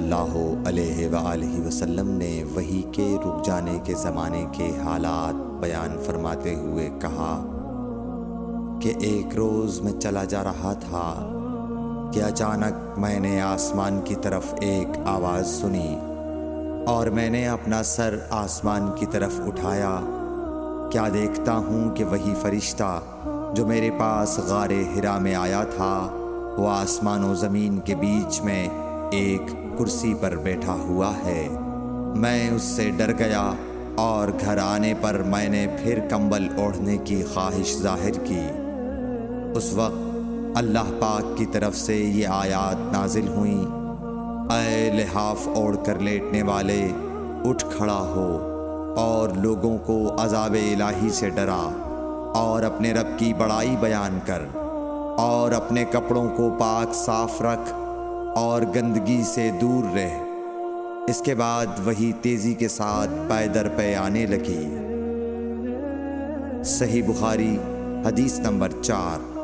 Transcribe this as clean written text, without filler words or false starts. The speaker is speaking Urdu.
اللہ علیہ وآلہ وسلم نے وحی کے رک جانے کے زمانے کے حالات بیان فرماتے ہوئے کہا کہ ایک روز میں چلا جا رہا تھا کہ اچانک میں نے آسمان کی طرف ایک آواز سنی اور میں نے اپنا سر آسمان کی طرف اٹھایا۔ کیا دیکھتا ہوں کہ وہی فرشتہ جو میرے پاس غار حرا میں آیا تھا وہ آسمان و زمین کے بیچ میں ایک کرسی پر بیٹھا ہوا ہے۔ میں اس سے ڈر گیا اور گھر آنے پر میں نے پھر کمبل اوڑھنے کی خواہش ظاہر کی۔ اس وقت اللہ پاک کی طرف سے یہ آیات نازل ہوئیں، اے لحاف اوڑھ کر لیٹنے والے، اٹھ کھڑا ہو اور لوگوں کو عذاب الہی سے ڈرا، اور اپنے رب کی بڑائی بیان کر، اور اپنے کپڑوں کو پاک صاف رکھ اور گندگی سے دور رہ۔ اس کے بعد وہی تیزی کے ساتھ پے در پے آنے لگی۔ صحیح بخاری حدیث نمبر 4۔